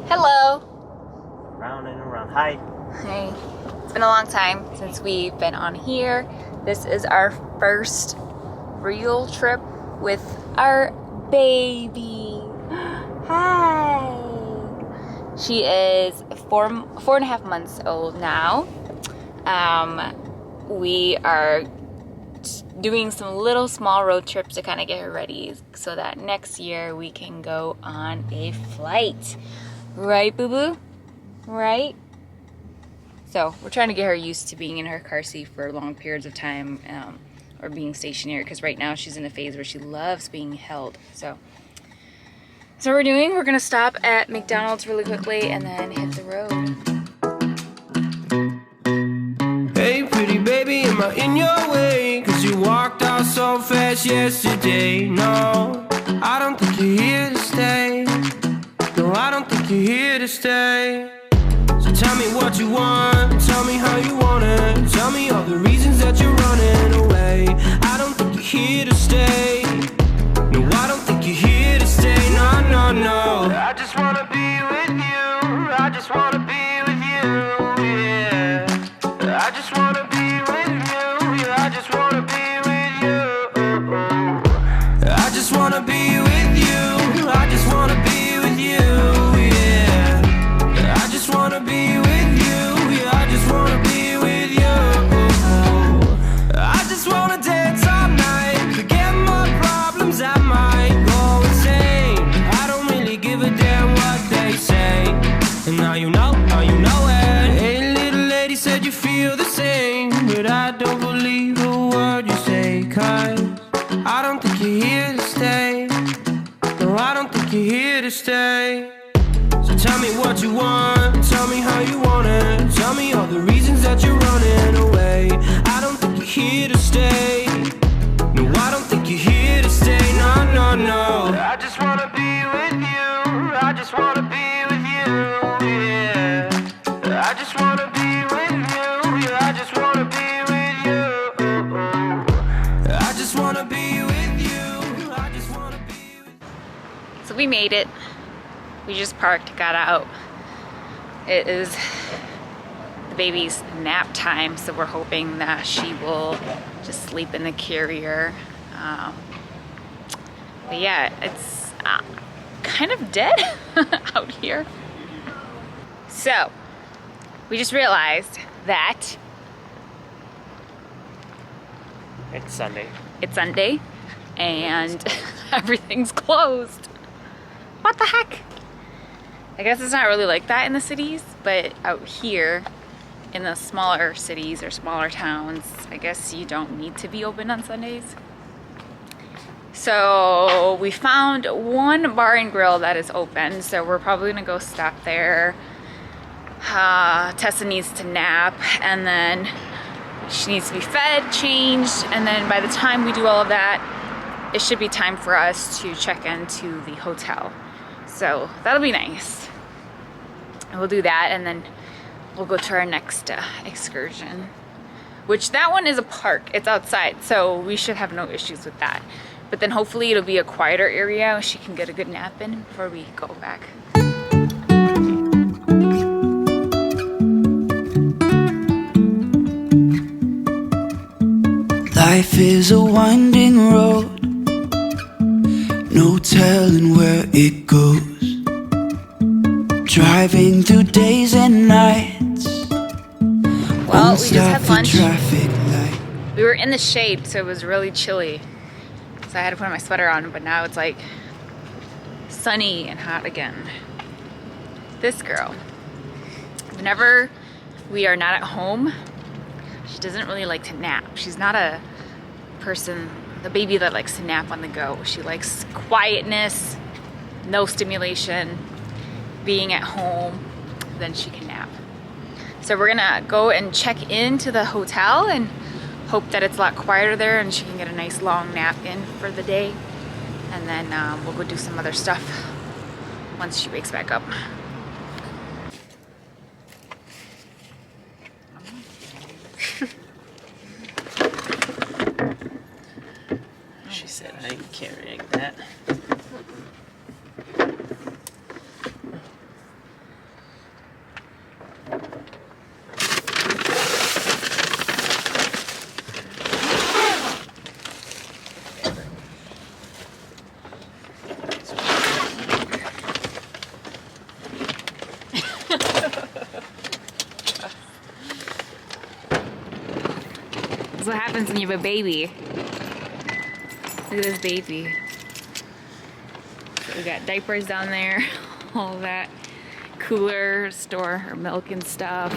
Hello. Round and around. Hi. Hey. It's been a long time since we've been on here. This is our first real trip with our baby. Hi. She is four and a half months old now. We are doing some little small road trips to kind of get her ready so that next year we can go on a flight. Right, boo-boo? Right? So we're trying to get her used to being in her car seat for long periods of time, or being stationary, because right now she's in a phase where she loves being held. So what we're doing, we're gonna stop at McDonald's really quickly and then hit the road. Hey pretty baby, am I in your way? Cause you walked out so fast yesterday. No, I don't think you're here to stay. No, I don't think you're here to stay. So tell me what you want, tell me how you want it. Tell me all the reasons that you're running away. I don't think you're here to stay. No, I don't think you're here to stay. No, no, no. I just wanna be with you. I just wanna be with you, yeah. I just wanna be with you. Yeah, I just wanna be with you. I just wanna be with you. I just wanna be with you, yeah. I just wanna be with you. Yeah, I just wanna be with you. I just wanna dance all night, forget my problems, I might go insane. I don't really give a damn what they say. And now you know it. Hey little lady, said you feel the same, but I don't believe a word you say. Cause I don't think you're here to stay. No, I don't think you're here to stay. So tell me what you want, tell me how you want it. Tell me all the reasons that you're running away. I don't think you're here to stay. No, I don't think you're here to stay. No, no, no. I just wanna be with you. I just wanna be with you, yeah. I just wanna be with you. Yeah, I just wanna be with you. I just wanna be with you. I just wanna be with you. So we made it. We just parked, got out. It is the baby's nap time, so we're hoping that she will just sleep in the carrier. But yeah, it's kind of dead out here. So we just realized that It's Sunday. it's Sunday and everything's closed. What the heck? I guess it's not really like that in the cities, but out here in the smaller cities or smaller towns, I guess you don't need to be open on Sundays. So we found one bar and grill that is open, so we're probably gonna go stop there. Tessa needs to nap, and then she needs to be fed, changed, and then by the time we do all of that, it should be time for us to check into the hotel. So that'll be nice. And we'll do that, and then we'll go to our next excursion, which that one is a park. It's outside, so we should have no issues with that. But then hopefully it'll be a quieter area. She can get a good nap in before we go back. Life is a winding road, no telling where it goes. Driving through days and nights. Well, we just had lunch. Traffic light. We were in the shade, so it was really chilly. So I had to put my sweater on, but now it's like sunny and hot again. This girl, whenever we are not at home, she doesn't really like to nap. She's not a person, the baby that likes to nap on the go. She likes quietness, no stimulation, being at home, then she can nap. So we're gonna go and check into the hotel and hope that it's a lot quieter there and she can get a nice long nap in for the day. And then we'll go do some other stuff once she wakes back up. She said I ain't carrying that. what happens when you have a baby. Look at this baby. So we got diapers down there, all that. Cooler, store her milk and stuff.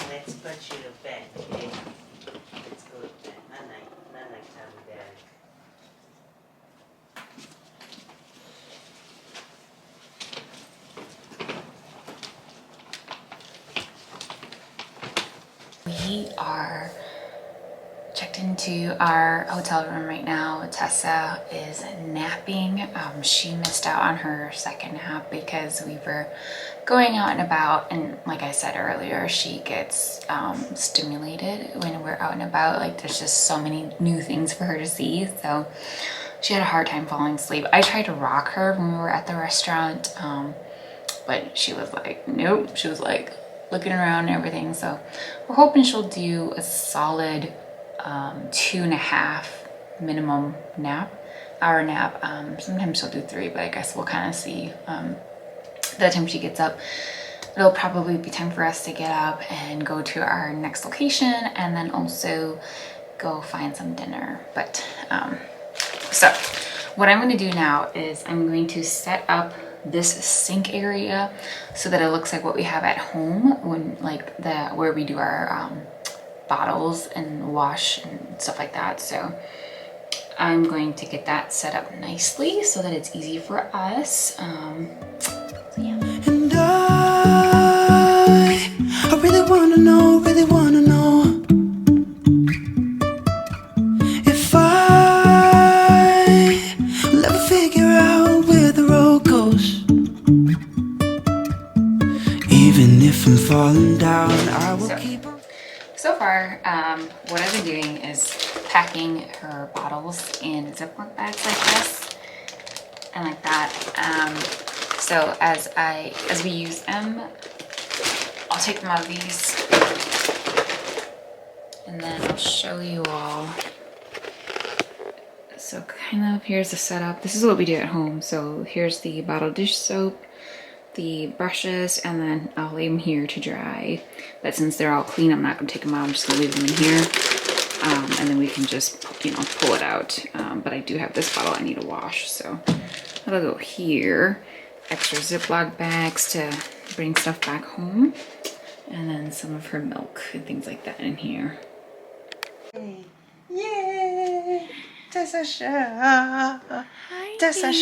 Let's put you to bed, okay? Let's go to bed. Night-night. Night-night time with Daddy. We are checked into our hotel room right now. Tessa is napping. She missed out on her second nap because we were going out and about, and like I said earlier, she gets stimulated when we're out and about. Like, there's just so many new things for her to see, so she had a hard time falling asleep. I tried to rock her when we were at the restaurant, but she was like, nope. She was like looking around and everything, so we're hoping she'll do a solid 2.5 minimum hour nap. Sometimes she'll do 3, but I guess we'll kind of see. By the time she gets up, it'll probably be time for us to get up and go to our next location, and then also go find some dinner. But so what I'm going to do now is I'm going to set up this sink area so that it looks like what we have at home, when like where we do our bottles and wash and stuff like that. So I'm going to get that set up nicely so that it's easy for us. Yeah. And I really wanna know if I'll ever figure out where the road goes. Even if I'm falling down, I will keep on. So far, what I've been doing is packing her bottles in Ziploc bags like this and like that. So as we use them, I'll take them out of these, and then I'll show you all. So kind of, here's the setup. This is what we do at home. So here's the bottle dish soap, the brushes, and then I'll leave them here to dry. But since they're all clean, I'm not gonna take them out. I'm just gonna leave them in here, and then we can just, you know, pull it out. But I do have this bottle I need to wash, so that'll go here. Extra Ziploc bags to bring stuff back home, and then some of her milk and things like that in here. Yay! Tessa Hi, Tessa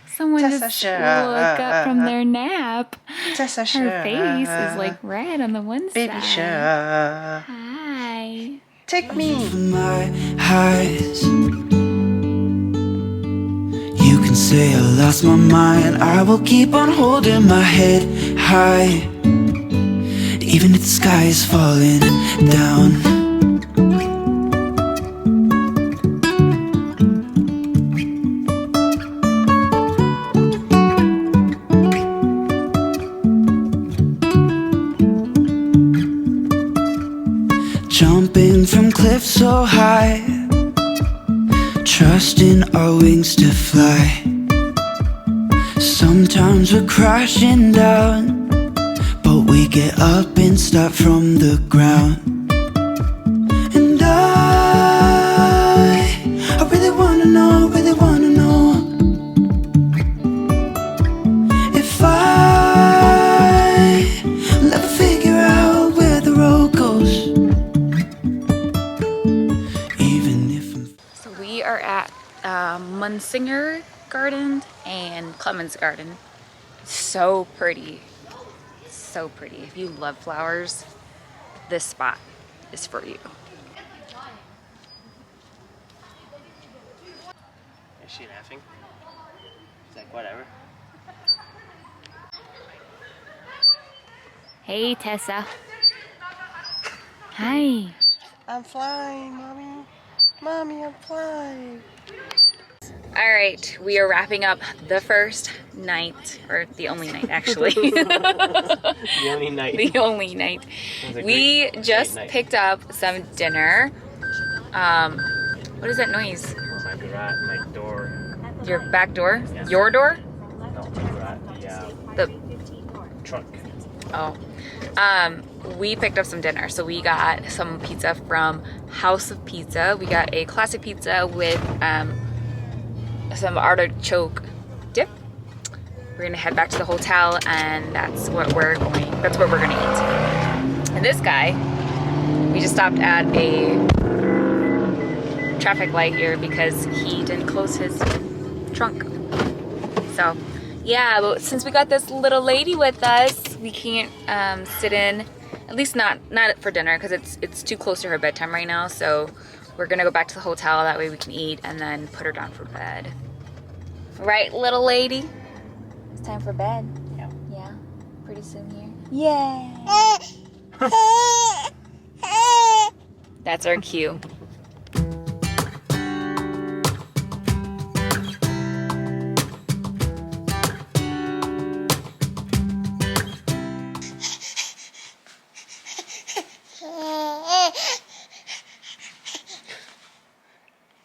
someone Tessa just woke up from their nap. Tessa Her face is like red on the one Baby side. Hi. Take me. My eyes. You can say I lost my mind. I will keep on holding my head high, even if the sky is falling down. Jumping from cliffs so high, trusting our wings to fly. Sometimes we're crashing down, but we get up and start from the ground. And I really wanna know if I'll ever figure out where the road goes. So we are at Munsinger Garden and Clemens Garden. So pretty. So pretty. If you love flowers, this spot is for you. Is she laughing? She's like, whatever. Hey, Tessa. Hi. I'm flying, Mommy. Mommy, I'm flying. All right, we are wrapping up the first night, or the only night actually. The only night. The only night. We just picked up some dinner. What is that noise? Oh, my garage, my door. Your back door? Yeah. Your door? No, the The trunk. Oh, we picked up some dinner. So we got some pizza from House of Pizza. We got a classic pizza with some artichoke dip. We're gonna head back to the hotel, and that's what we're gonna eat. And this guy, we just stopped at a traffic light here because he didn't close his trunk. So yeah, but since we got this little lady with us, we can't sit in, at least not for dinner, because it's too close to her bedtime right now. So we're gonna go back to the hotel, that way we can eat and then put her down for bed. Right, little lady? It's time for bed. Yeah. Yeah, pretty soon here. Yeah. That's our cue.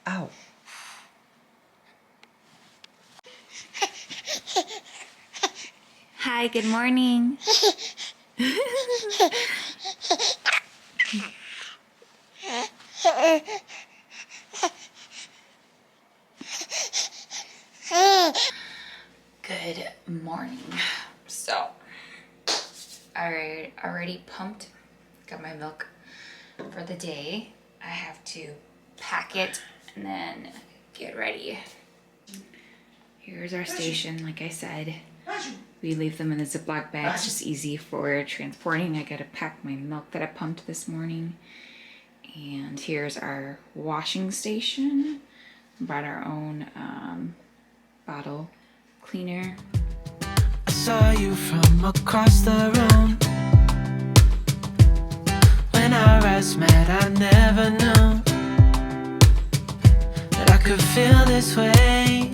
Ow. Hi, good morning. Good morning. So, I already pumped, got my milk for the day. I have to pack it and then get ready. Here's our station, like I said. We leave them in the Ziploc bag. It's just easy for transporting. I gotta pack my milk that I pumped this morning. And here's our washing station. Brought our own bottle cleaner. I saw you from across the room. When our eyes met, I never knew that I could feel this way.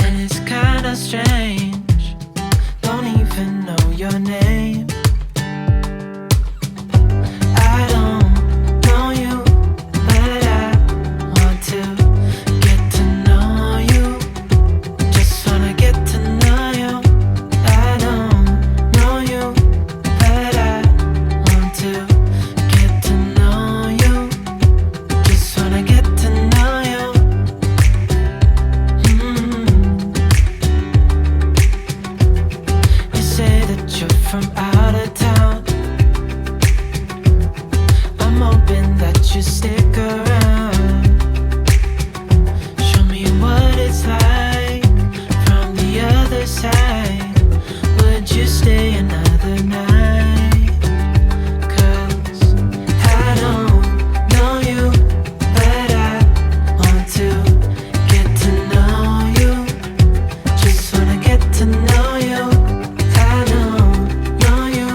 And it's kinda strange. Don't even know your name. I don't know you, but I want to get to know you. Just wanna get to know you. I don't know you, but I want to get to know you. Just wanna get to know you. You say that you're from out of town. I'm hoping that you stick around. Show me what it's like from the other side. Would you stay another night? 'Cause I don't know you, but I want to get to know you. Just wanna get to know you. I don't know you,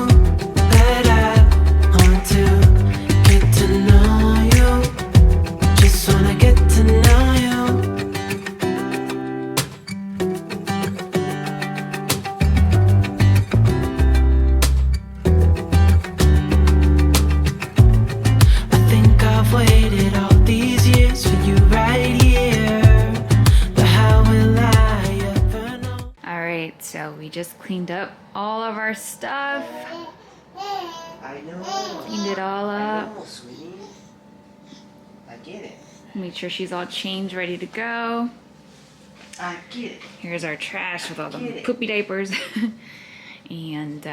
but I want to get to know you. Just wanna get to know you. I think I've waited all these years for you right here. But how will I ever know? All right, so we just cleaned up all of our stuff. I know. Cleaned it all I up. know, sweetie. I get it. Made sure she's all changed, ready to go. I get it. Here's our trash with all the Get it. poopy diapers. And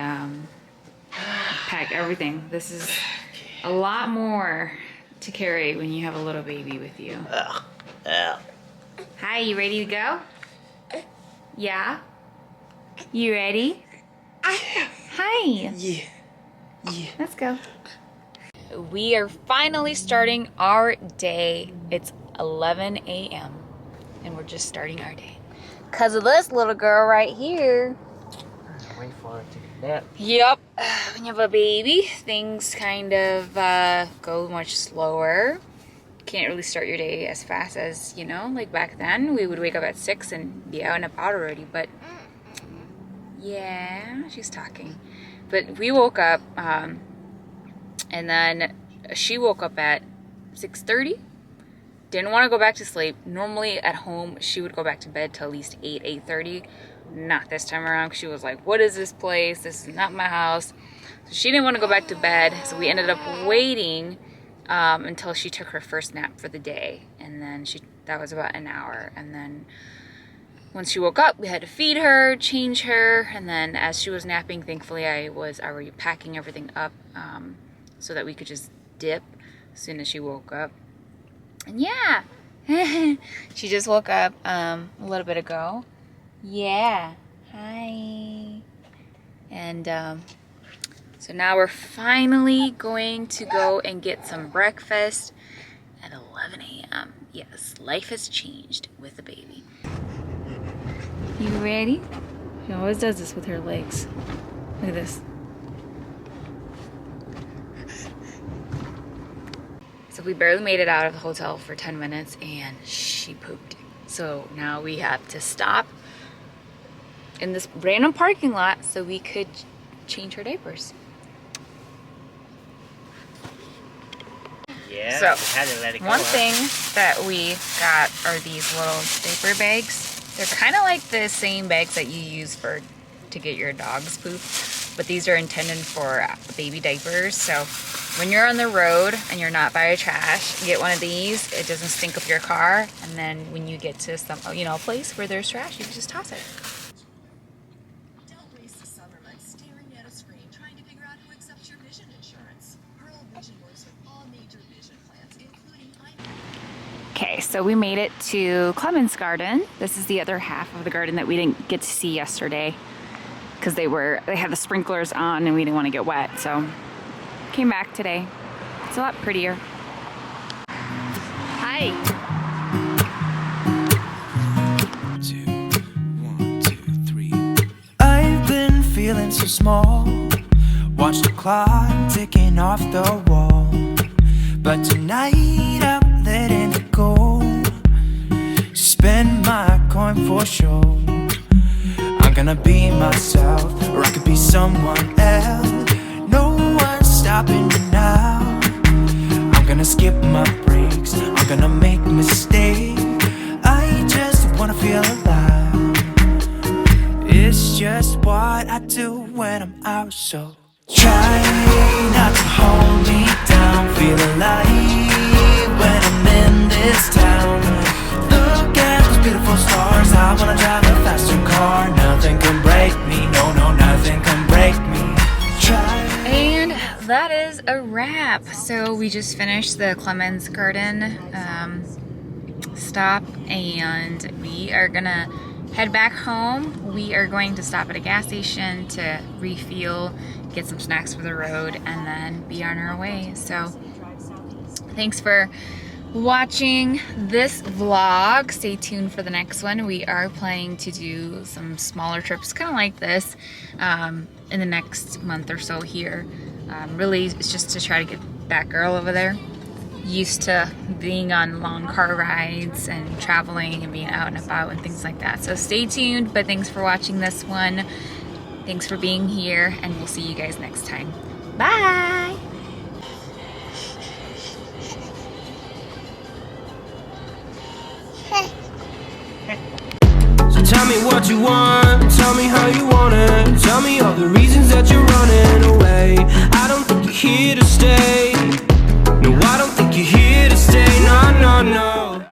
pack everything. This is a lot more to carry when you have a little baby with you. Hi, you ready to go? Yeah? You ready? Hi. Yeah. Yeah. Let's go. We are finally starting our day. It's 11 a.m. and we're just starting our day. Because of this little girl right here. Wait for it to take a nap. Yep. When you have a baby, things kind of go much slower. Can't really start your day as fast as, you know, like back then. We would wake up at 6 and be out and about already. But yeah, she's talking. But we woke up and then she woke up at 6:30. Didn't want to go back to sleep. Normally at home, she would go back to bed till at least 8:30. not this time around, because she was like, what is this place? This is not my house. So she didn't want to go back to bed, so we ended up waiting until she took her first nap for the day, and then that was about an hour, and then once she woke up, we had to feed her, change her, and then as she was napping, thankfully I was already packing everything up so that we could just dip as soon as she woke up. And yeah, she just woke up a little bit ago. Yeah, hi. And so now we're finally going to go and get some breakfast at 11 a.m. Yes, life has changed with the baby. You ready? She always does this with her legs. Look at this. So we barely made it out of the hotel for 10 minutes and she pooped. So now we have to stop in this random parking lot so we could change her diapers. Yeah, so we had to let it go. One thing that we got are these little diaper bags. They're kind of like the same bags that you use to get your dog's poop, but these are intended for baby diapers. So when you're on the road and you're not by a trash, get one of these. It doesn't stink up your car, and then when you get to some, a place where there's trash, you can just toss it. Don't waste the summer months staring at a screen trying to figure out who accepts your vision insurance. Pearl Vision works with all major vision plans, including Okay, so we made it to Clement's garden. This is the other half of the garden that we didn't get to see yesterday because they had the sprinklers on and we didn't want to get wet. So came back today. It's a lot prettier. Hi. 1, 2, 3. I've been feeling so small. Watch the clock ticking off the wall. But tonight I'm letting it go. Spend my coin for sure. I'm gonna be myself, or I could be someone else. No one's stopping me now. I'm gonna skip my breaks, I'm gonna make mistakes. I just wanna feel alive. It's just what I do when I'm out, so try not to hold me down. Feel alive when I'm in this town. Look at those beautiful stars. I wanna drive a faster car. Nothing can break me, no, nothing can break me. Try. And that is a wrap. So we just finished the Clemens Garden stop, and we are gonna head back home. We are going to stop at a gas station to refuel, get some snacks for the road, and then be on our way. So thanks for watching this vlog. Stay tuned for the next one. We are planning to do some smaller trips kind of like this in the next month or so here. Really, it's just to try to get that girl over there used to being on long car rides and traveling and being out and about and things like that. So stay tuned, but thanks for watching this one. Thanks for being here, and we'll see you guys next time. Bye! So tell me what you want, tell me how